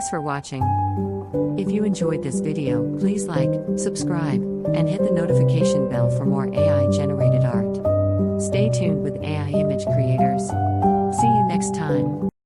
Thanks for watching. If you enjoyed this video, please like, subscribe, and hit the notification bell for more AI-generated art. Stay tuned with AI image creators. See you next time.